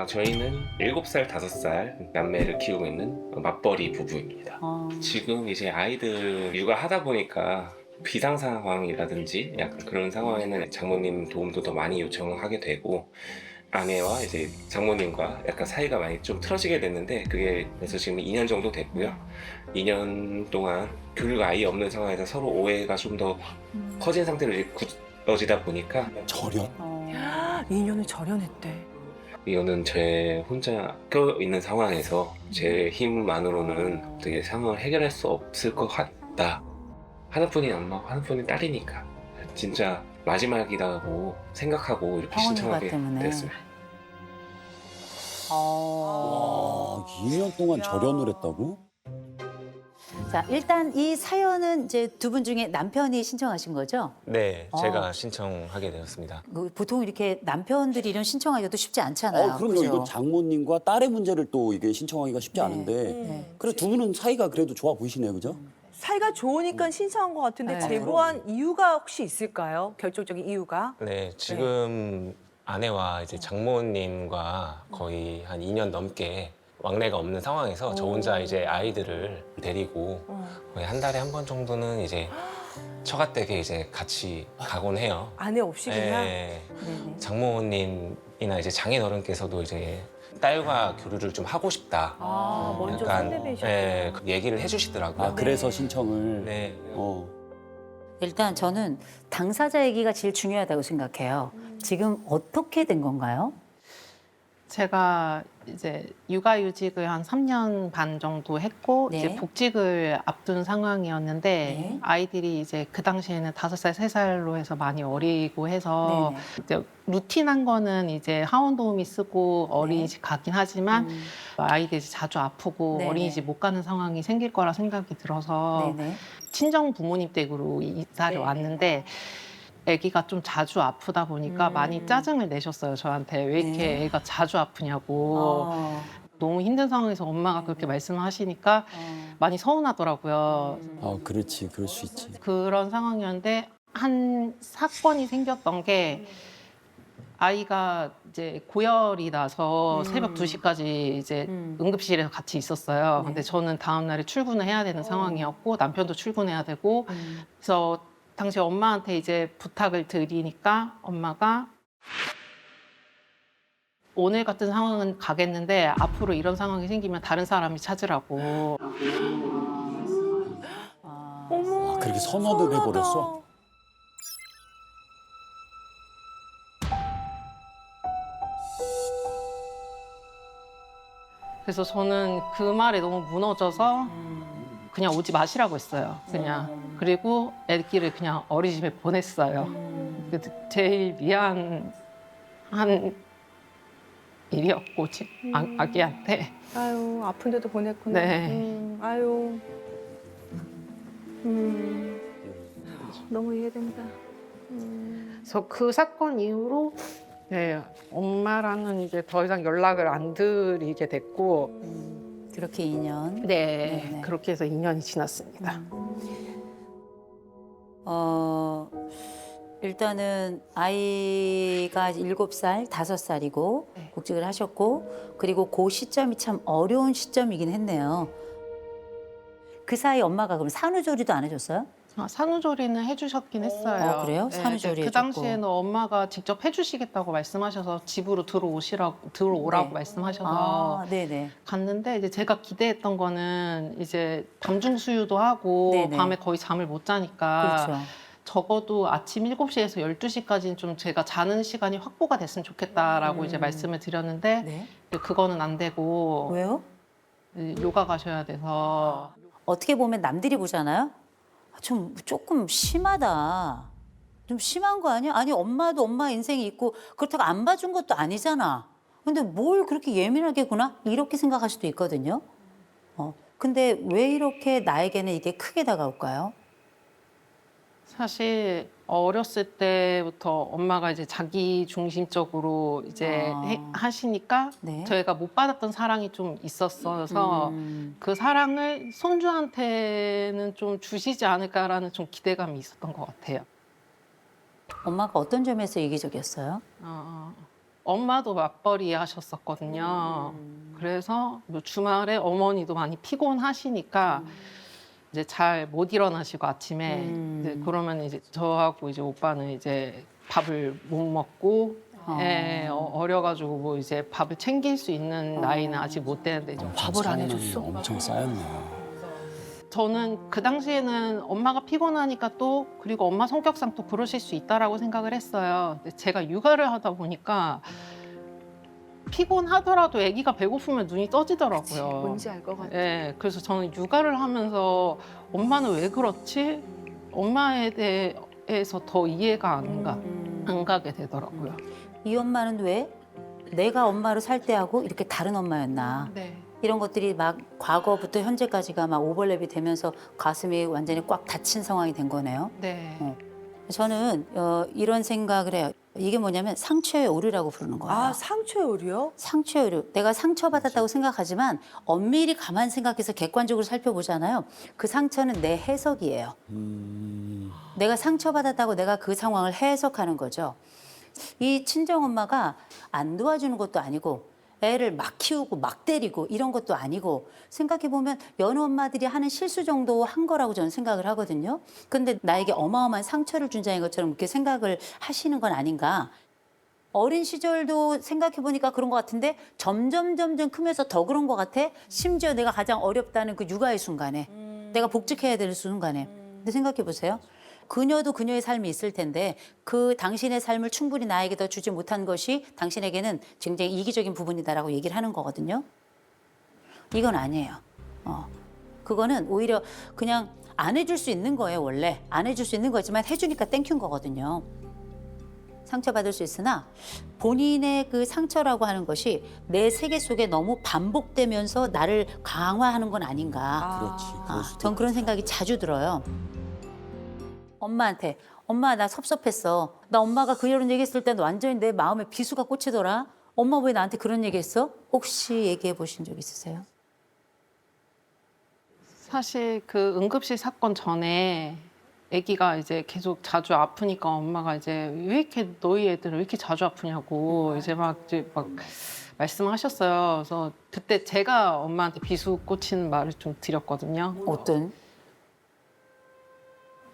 저희는 7살, 5살 남매를 키우고 있는 맞벌이 부부입니다. 지금 이제 아이들 육아하다 보니까 비상 상황이라든지 약간 그런 상황에는 장모님 도움도 더 많이 요청하게 되고, 아내와 이제 장모님과 약간 사이가 많이 좀 틀어지게 됐는데, 그게 그래서 지금 2년 정도 됐고요. 2년 동안 교류가 아예 없는 상황에서 서로 오해가 좀 더 커진 상태로 이제 굳어지다 보니까 절연? 2년을 절연했대. 이거는 제 혼자 껴있는 상황에서 제 힘만으로는 되게 상황을 해결할 수 없을 것 같다. 하나뿐인 엄마고 하나뿐인 딸이니까 진짜 마지막이라고 생각하고 이렇게 병원 신청하게 휴가 때문에. 됐습니다. 와, 2년 동안 야. 절연을 했다고? 자, 일단 이 사연은 이제 두 분 중에 남편이 신청하신 거죠? 네, 제가 신청하게 되었습니다. 보통 이렇게 남편들이 이런 신청하기도 쉽지 않잖아요. 그럼요. 그죠? 이거 장모님과 딸의 문제를 또 이게 신청하기가 쉽지 않은데. 네. 그래, 두 분은 사이가 그래도 좋아 보이시네요, 그죠? 사이가 좋으니까 신청한 것 같은데 네. 제보한 이유가 혹시 있을까요? 결정적인 이유가? 네, 지금 아내와 이제 장모님과 거의 한 2년 넘게 왕래가 없는 상황에서 저 혼자 이제 아이들을 데리고 거의 한 달에 한 번 정도는 이제 처갓댁에 이제 같이 가곤 해요. 아내 없이 그냥? 네, 네네. 장모님이나 이제 장인어른께서도 이제 딸과 교류를 좀 하고 싶다. 먼저 약간 상대배셨구나. 네, 그 얘기를 해주시더라고요. 아, 그래서 신청을. 네, 일단 저는 당사자 얘기가 제일 중요하다고 생각해요. 지금 어떻게 된 건가요? 제가 이제 육아휴직을 한 3년 반 정도 했고 네. 이제 복직을 앞둔 상황이었는데 네. 아이들이 이제 그 당시에는 5살, 3살로 해서 많이 어리고 해서 네네. 이제 루틴한 거는 이제 하원 도우미 쓰고 어린이집 가긴 하지만 아이들이 자주 아프고 네네. 어린이집 못 가는 상황이 생길 거라 생각이 들어서 네네. 친정 부모님 댁으로 이사를 네. 왔는데 아기가 좀 자주 아프다 보니까 많이 짜증을 내셨어요, 저한테. 왜 이렇게 네. 애가 자주 아프냐고. 너무 힘든 상황에서 엄마가 그렇게 말씀하시니까 많이 서운하더라고요. 아, 그렇지. 그럴 수 있지. 그런 상황이었는데 한 사건이 생겼던 게 아이가 이제 고열이 나서 새벽 2시까지 이제 응급실에서 같이 있었어요. 근데 저는 다음 날에 출근을 해야 되는 상황이었고 남편도 출근해야 되고 그래서 당시 엄마한테 이제 부탁을 드리니까 엄마가 오늘 같은 상황은 가겠는데 앞으로 이런 상황이 생기면 다른 사람이 찾으라고. 어머, 아, 그렇게 선언을 해버렸어? 그래서 저는 그 말에 너무 무너져서 그냥 오지 마시라고 했어요. 그냥. 그리고 애기를 그냥 어린이집에 보냈어요. 그래도 제일 미안한 일이었고 아기한테. 아유, 아픈데도 보냈구나. 네. 아유. 너무 이해된다. 그래서 그 사건 이후로 네, 엄마랑은 이제 더 이상 연락을 안 드리게 됐고 그렇게 2년. 네, 네네. 그렇게 해서 2년이 지났습니다. 일단은 아이가 7살, 5살이고 네. 복직을 하셨고 그리고 그 시점이 참 어려운 시점이긴 했네요. 그 사이 엄마가 그럼 산후조리도 안 해줬어요? 산후조리는 해주셨긴 했어요. 그래요? 산후조리 그 해줬고. 당시에는 엄마가 직접 해주시겠다고 말씀하셔서 집으로 들어오라고 네. 말씀하셔서 네네. 갔는데 이제 제가 기대했던 거는 이제 밤중 수유도 하고 네네. 밤에 거의 잠을 못 자니까 그렇죠. 적어도 아침 7시에서 12시까지는 좀 제가 자는 시간이 확보가 됐으면 좋겠다라고 이제 말씀을 드렸는데 네. 그거는 안 되고 왜요? 요가 가셔야 돼서 어떻게 보면 남들이 보잖아요. 좀 조금 심하다. 좀 심한 거 아니야? 아니 엄마도 엄마 인생이 있고 그렇다고 안 봐준 것도 아니잖아. 근데 뭘 그렇게 예민하게 구나? 이렇게 생각할 수도 있거든요. 근데 왜 이렇게 나에게는 이게 크게 다가올까요? 사실 어렸을 때부터 엄마가 이제 자기 중심적으로 이제 하시니까 네. 저희가 못 받았던 사랑이 좀 있었어서 그 사랑을 손주한테는 좀 주시지 않을까라는 좀 기대감이 있었던 것 같아요. 엄마가 어떤 점에서 이기적이었어요? 엄마도 맞벌이 하셨었거든요. 그래서 뭐 주말에 어머니도 많이 피곤하시니까 이제 잘 못 일어나시고 아침에 이제 그러면 이제 저하고 이제 오빠는 이제 밥을 못 먹고 어려가지고 뭐 이제 밥을 챙길 수 있는 나이는 아직 못 되는데 이제 밥을 안 해줬어? 엄청 쌓였네. 저는 그 당시에는 엄마가 피곤하니까 또 그리고 엄마 성격상 또 그러실 수 있다라고 생각을 했어요. 근데 제가 육아를 하다 보니까 피곤하더라도 아기가 배고프면 눈이 떠지더라고요. 뭔지 알 것 같아. 네, 그래서 저는 육아를 하면서 엄마는 왜 그렇지? 엄마에 대해서 더 이해가 안 가게 되더라고요. 이 엄마는 왜 내가 엄마로 살 때하고 이렇게 다른 엄마였나. 네. 이런 것들이 막 과거부터 현재까지가 막 오버랩이 되면서 가슴이 완전히 꽉 닫힌 상황이 된 거네요. 네. 저는 이런 생각을 해요. 이게 뭐냐면 상처의 오류라고 부르는 거예요. 아, 상처의 오류요? 상처의 오류. 내가 상처받았다고 생각하지만 엄밀히 가만 생각해서 객관적으로 살펴보잖아요. 그 상처는 내 해석이에요. 내가 상처받았다고 내가 그 상황을 해석하는 거죠. 이 친정엄마가 안 도와주는 것도 아니고 애를 막 키우고 막 때리고 이런 것도 아니고 생각해보면 여느 엄마들이 하는 실수 정도 한 거라고 저는 생각을 하거든요. 근데 나에게 어마어마한 상처를 준 자인 것처럼 그렇게 생각을 하시는 건 아닌가. 어린 시절도 생각해보니까 그런 것 같은데 점점 크면서 더 그런 것 같아. 심지어 내가 가장 어렵다는 그 육아의 순간에 내가 복직해야 될 순간에. 근데 생각해보세요. 그녀도 그녀의 삶이 있을 텐데 그 당신의 삶을 충분히 나에게 더 주지 못한 것이 당신에게는 굉장히 이기적인 부분이다라고 얘기를 하는 거거든요. 이건 아니에요. 그거는 오히려 그냥 안 해줄 수 있는 거예요. 원래 안 해줄 수 있는 거지만 해주니까 땡큐인 거거든요. 상처받을 수 있으나 본인의 그 상처라고 하는 것이 내 세계 속에 너무 반복되면서 나를 강화하는 건 아닌가. 그렇지. 그럴 수도 전 그런 생각이 자주 들어요. 엄마한테 엄마 나 섭섭했어. 나 엄마가 그 이런 얘기했을 때 완전히 내 마음에 비수가 꽂히더라. 엄마 왜 나한테 그런 얘기했어? 혹시 얘기해 보신 적 있으세요? 사실 그 응급실 사건 전에 아기가 이제 계속 자주 아프니까 엄마가 이제 왜 이렇게 너희 애들은 왜 이렇게 자주 아프냐고 이제 막 말씀하셨어요. 그래서 그때 제가 엄마한테 비수 꽂히는 말을 좀 드렸거든요. 어떤?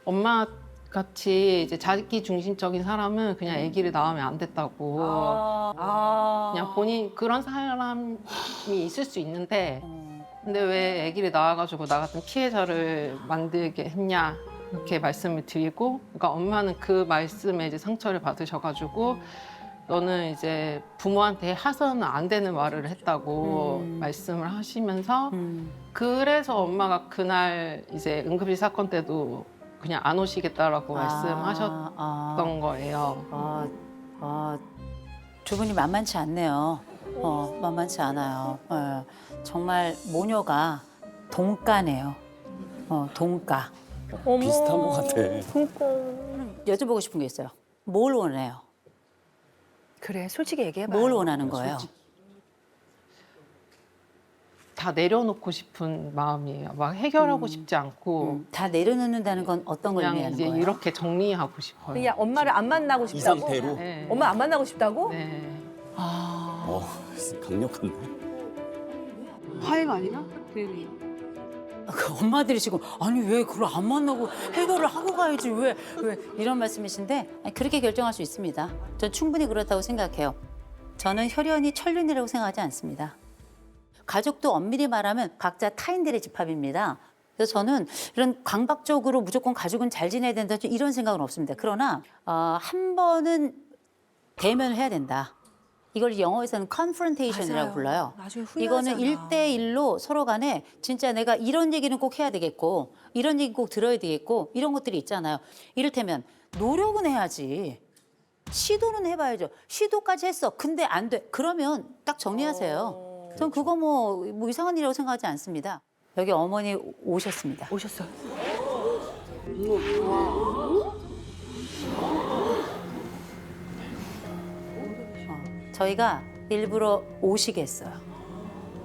엄마 같이 이제 자기 중심적인 사람은 그냥 아기를 낳으면 안 됐다고. 그냥 본인 그런 사람이 있을 수 있는데 근데 왜 아기를 낳아가지고 나 같은 피해자를 만들게 했냐 이렇게 말씀을 드리고 그러니까 엄마는 그 말씀에 이제 상처를 받으셔가지고 너는 이제 부모한테 하서는 안 되는 말을 했다고 말씀을 하시면서 그래서 엄마가 그날 이제 응급실 사건 때도 그냥 안 오시겠다라고 말씀하셨던 거예요. 두 분이 만만치 않네요. 만만치 않아요. 정말 모녀가 동가네요. 동가. 비슷한 것 같아. 여쭤보고 싶은 게 있어요. 뭘 원해요? 그래, 솔직히 얘기해봐. 뭘 원하는 거예요? 다 내려놓고 싶은 마음이에요. 막 해결하고 싶지 않고 다 내려놓는다는 건 어떤 걸 그냥 의미하는 이제 거예요? 이렇게 정리하고 싶어요. 그냥 엄마를 안 만나고 이 싶다고? 상태로? 네. 엄마 안 만나고 싶다고? 네. 강력한데. 화해가 아니라? 그 엄마들이 지금 아니 왜 그걸 안 만나고 해결을 하고 가야지 왜 이런 말씀이신데 아니, 그렇게 결정할 수 있습니다. 전 충분히 그렇다고 생각해요. 저는 혈연이 천륜이라고 생각하지 않습니다. 가족도 엄밀히 말하면 각자 타인들의 집합입니다. 그래서 저는 이런 강박적으로 무조건 가족은 잘 지내야 된다 이런 생각은 없습니다. 그러나 한 번은 대면을 해야 된다. 이걸 영어에서는 confrontation이라고 불러요. 나중에 후회하잖아. 이거는 1대1로 서로 간에 진짜 내가 이런 얘기는 꼭 해야 되겠고 이런 얘기 꼭 들어야 되겠고 이런 것들이 있잖아요. 이를테면 노력은 해야지. 시도는 해봐야죠. 시도까지 했어. 근데 안 돼. 그러면 딱 정리하세요. 전 그거 뭐 이상한 일이라고 생각하지 않습니다. 여기 어머니 오셨습니다. 오셨어. 저희가 일부러 오시게 했어요.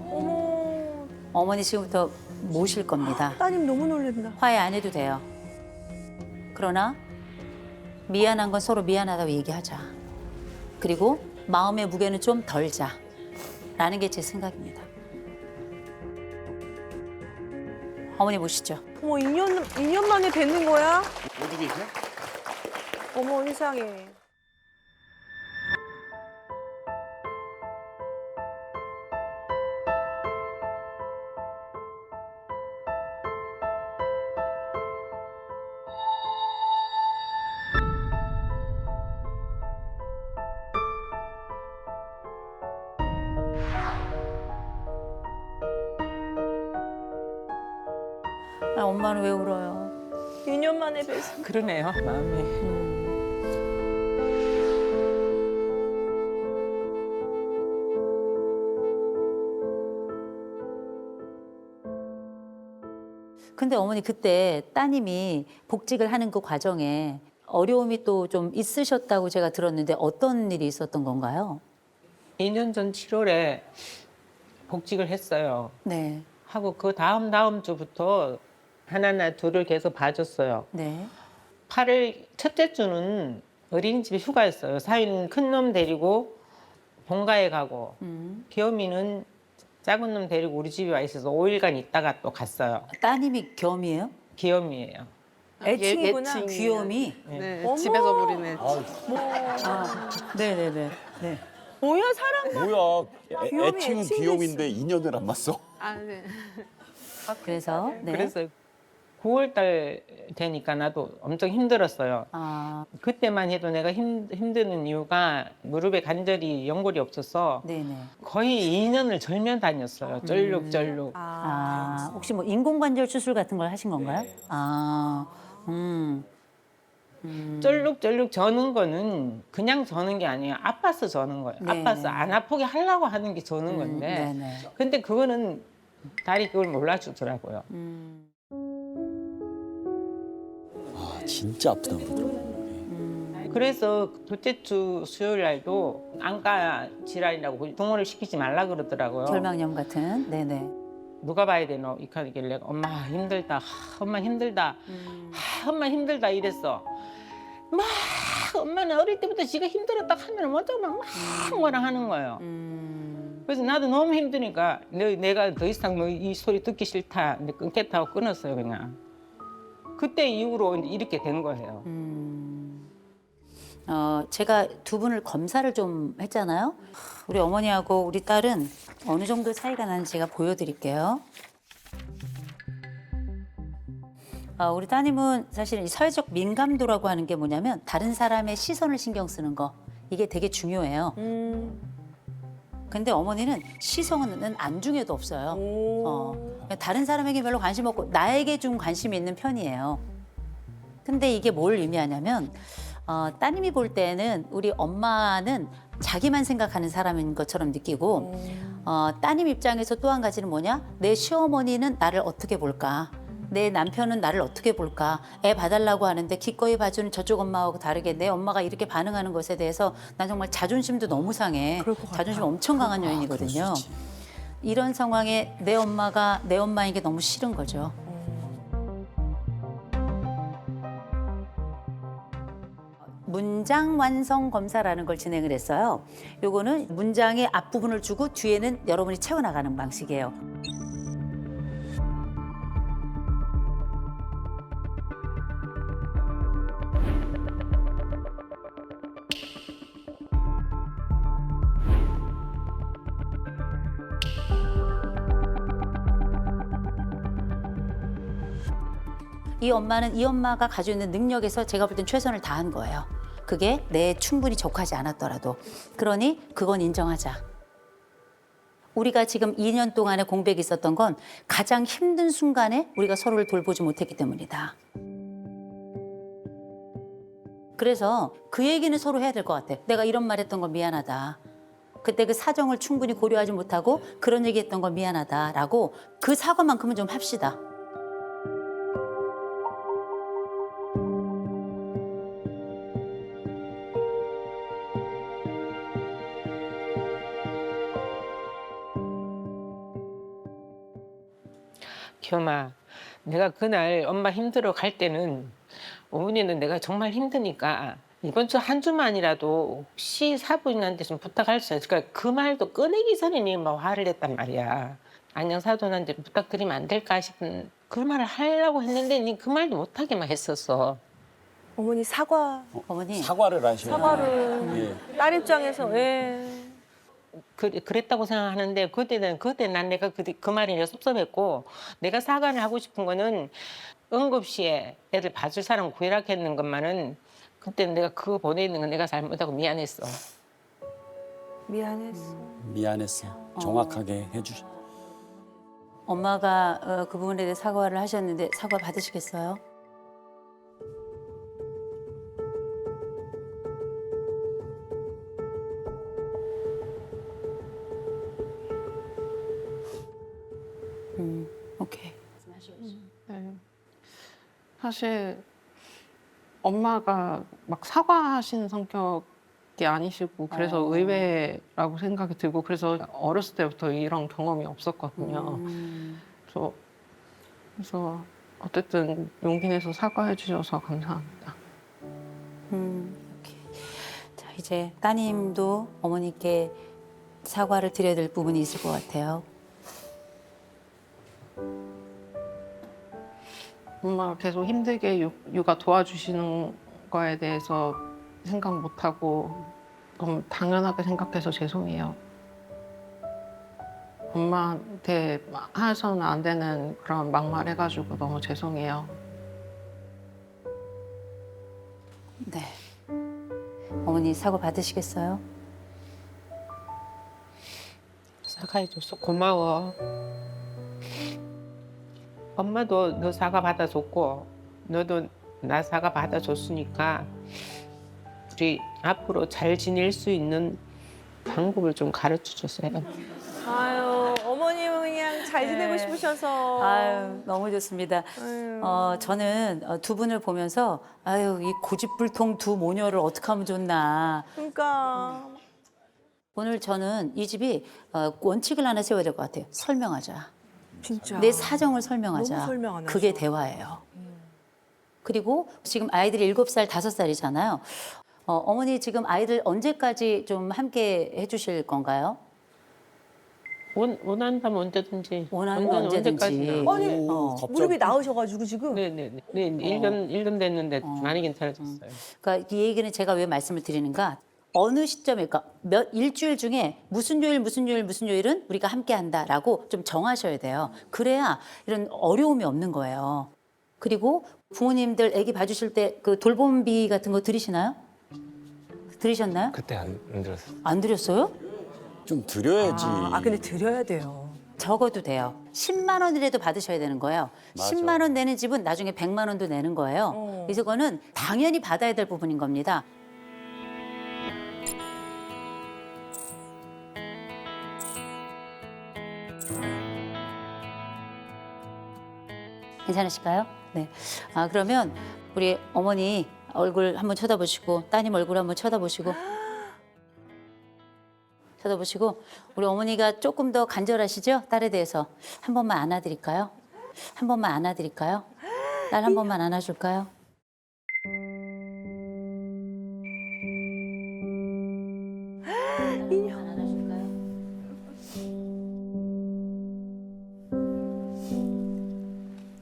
어머, 어머니 지금부터 모실 겁니다. 따님 너무 놀란다. 화해 안 해도 돼요. 그러나 미안한 건 서로 미안하다고 얘기하자. 그리고 마음의 무게는 좀 덜 자. 라는 게 제 생각입니다. 어머니 보시죠. 어머 2년 만에 뵙는 거야? 어디 계세요? 어머 세상에. 아, 엄마는 왜 울어요? 2년 만에 뵈서. 그러네요, 마음이. 근데 어머니 그때 따님이 복직을 하는 그 과정에 어려움이 또 좀 있으셨다고 제가 들었는데 어떤 일이 있었던 건가요? 2년 전 7월에 복직을 했어요. 네. 하고 그 다음 주부터 하나나 둘을 계속 봐줬어요. 네. 8월 첫째 주는 어린이집에 휴가였어요. 사위는 큰 놈 데리고 본가에 가고 귀요미는 작은 놈 데리고 우리 집에 와 있어서 5일간 있다가 또 갔어요. 따님이 겸이에요? 귀요미예요. 애칭이구나. 귀요미? 네, 어머. 집에서 부리는. 아, 네네네. 네. 뭐야 사람? 뭐야? 귀요미, 애칭은 애칭이 귀요미인데 2년을 안 맞서? 아 네. 그래서 네. 그래서 9월 달 되니까 나도 엄청 힘들었어요. 아, 그때만 해도 내가 힘드는 이유가 무릎에 관절이 연골이 없어서 네네. 거의 2년을 절면 다녔어요. 쩔룩쩔룩. 아, 혹시 뭐 인공관절 수술 같은 걸 하신 건가요? 아, 쩔룩쩔룩 저는 거는 그냥 저는 게 아니에요. 아파서 저는 거예요. 네. 아파서 안 아프게 하려고 하는 게 저는 건데. 네네. 근데 그거는 다리 그걸 몰라주더라고요. 아, 진짜 아프다 그러더라고. 그래서 둘째 주 수요일 날도 안과 질환이라고 동원을 시키지 말라 그러더라고요. 결막염 같은. 네네. 누가 봐야 되노? 이렇게 하길래 엄마 힘들다. 엄마 힘들다. 엄마 힘들다 이랬어. 막 엄마는 어릴 때부터 지가 힘들었다 하면 어쩌고 막 뭐라 하는 거예요. 그래서 나도 너무 힘드니까 내가 더 이상 너 이 소리 듣기 싫다. 근데 끊겠다고 끊었어요 그냥. 그때 이후로 이제 이렇게 된 거예요. 제가 두 분을 검사를 좀 했잖아요. 우리 어머니하고 우리 딸은 어느 정도 차이가 나는지 제가 보여드릴게요. 우리 따님은 사실 이 사회적 민감도라고 하는 게 뭐냐면 다른 사람의 시선을 신경 쓰는 거 이게 되게 중요해요. 근데 어머니는 시선은 안중에도 없어요. 다른 사람에게 별로 관심 없고 나에게 좀 관심이 있는 편이에요. 근데 이게 뭘 의미하냐면 따님이 볼 때는 우리 엄마는 자기만 생각하는 사람인 것처럼 느끼고 따님 입장에서 또 한 가지는 뭐냐? 내 시어머니는 나를 어떻게 볼까? 내 남편은 나를 어떻게 볼까? 애 봐달라고 하는데 기꺼이 봐주는 저쪽 엄마하고 다르게 내 엄마가 이렇게 반응하는 것에 대해서 난 정말 자존심도 너무 상해. 자존심 엄청 강한 여인이거든요. 이런 상황에 내 엄마가 내 엄마인 게 너무 싫은 거죠. 문장 완성 검사라는 걸 진행을 했어요. 요거는 문장의 앞부분을 주고 뒤에는 여러분이 채워나가는 방식이에요. 이 엄마는 이 엄마가 가지고 있는 능력에서 제가 볼 땐 최선을 다한 거예요. 그게 내 충분히 족하지 않았더라도. 그러니 그건 인정하자. 우리가 지금 2년 동안의 공백이 있었던 건 가장 힘든 순간에 우리가 서로를 돌보지 못했기 때문이다. 그래서 그 얘기는 서로 해야 될 것 같아. 내가 이런 말 했던 건 미안하다. 그때 그 사정을 충분히 고려하지 못하고 그런 얘기 했던 건 미안하다라고 그 사과만큼은 좀 합시다. 기엄아, 내가 그날 엄마 힘들어 갈 때는 어머니는 내가 정말 힘드니까 이번 주 한 주만이라도 혹시 사부인한테 좀 부탁할 수 있어요. 그러니까 그 말도 꺼내기 전에 막 화를 냈단 말이야. 안녕 사돈한테 부탁드리면 안 될까 싶은 그 말을 하려고 했는데 니 그 말도 못하게만 했었어. 어머니 사과. 어머니 사과를 하셔야 사과를 예. 딸 입장에서 예. 그랬다고 생각하는데 그때 난 내가 그 말이 내가 섭섭했고 내가 사과를 하고 싶은 거는 응급실에 애들 봐줄 사람 구해라 했는 것만은 그때 내가 그거 보내는 건 내가 잘못하고 미안했어. 미안했어. 미안했어. 정확하게 해주시. 엄마가 그 부분에 대해 사과를 하셨는데 사과 받으시겠어요? 오케이. 네. 사실 엄마가 막 사과하시는 성격이 아니시고 그래서 의외라고 생각이 들고 그래서 어렸을 때부터 이런 경험이 없었거든요. 그래서 어쨌든 용기 내서 사과해 주셔서 감사합니다. 오케이. 자, 이제 따님도 어머니께 사과를 드려야 될 부분이 있을 것 같아요. 엄마가 계속 힘들게 육아 도와주시는 거에 대해서 생각 못하고 너무 당연하게 생각해서 죄송해요. 엄마한테 해서는 안 되는 그런 막말해가지고 너무 죄송해요. 네. 어머니 사과 받으시겠어요? 사과해줘서 고마워. 엄마도 너 사과 받아줬고 너도 나 사과 받아줬으니까 우리 앞으로 잘 지낼 수 있는 방법을 좀 가르쳐줬어요. 아유 어머님은 그냥 잘 지내고 네. 싶으셔서. 아유, 너무 좋습니다. 아유. 저는 두 분을 보면서 아유, 이 고집불통 두 모녀를 어떻게 하면 좋나. 그러니까. 오늘 저는 이 집이 원칙을 하나 세워야 될 것 같아요. 설명하자. 진짜. 내 사정을 설명하자. 너무 설명 안 그게 하죠. 대화예요. 그리고 지금 아이들이 7살, 5살이잖아요. 어머니 지금 아이들 언제까지 좀 함께 해주실 건가요? 원한다면 언제든지. 원하면 언제든지. 언제까지나. 아니, 갑자기 무릎이 나으셔가지고 지금. 네네네. 네, 1년 됐는데 많이 괜찮아졌어요. 그러니까 이 얘기는 제가 왜 말씀을 드리는가? 어느 시점에, 그러니까 일주일 중에 무슨 요일은 우리가 함께 한다라고 좀 정하셔야 돼요. 그래야 이런 어려움이 없는 거예요. 그리고 부모님들 아기 봐주실 때 그 돌봄비 같은 거 들으시나요? 들으셨나요? 그때 안 들었어요. 안 들였어요? 좀 드려야지. 근데 드려야 돼요. 적어도 돼요. 10만 원이라도 받으셔야 되는 거예요. 맞아. 10만 원 내는 집은 나중에 100만 원도 내는 거예요. 그래서 그거는 당연히 받아야 될 부분인 겁니다. 괜찮으실까요? 네. 그러면 우리 어머니 얼굴 한번 쳐다보시고 따님 얼굴 한번 쳐다보시고 우리 어머니가 조금 더 간절하시죠? 딸에 대해서 한 번만 안아드릴까요? 한 번만 안아드릴까요? 딸 한 번만 안아줄까요?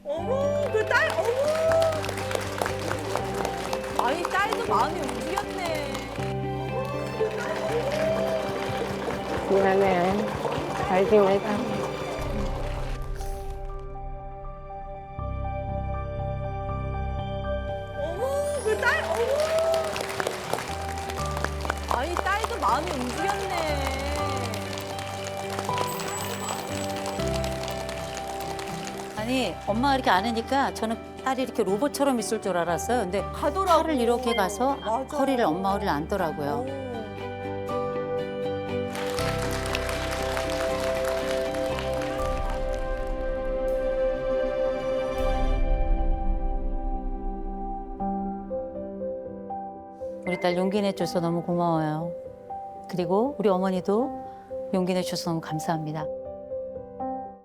어머, 그 딸, 어머. 아니, 딸도 마음이 움직였네. 미안해. 잘 지내자. 어머, 그 딸, 어머. 아니, 딸도 마음이 움직였네. 아니 엄마가 이렇게 안으니까 저는 딸이 이렇게 로봇처럼 있을 줄 알았어요. 근데 가더라고. 팔을 이렇게 가서 맞아. 허리를 엄마 허리를 안더라고요. 어. 우리 딸 용기 내줘서 너무 고마워요. 그리고 우리 어머니도 용기 내주셔서 너무 감사합니다.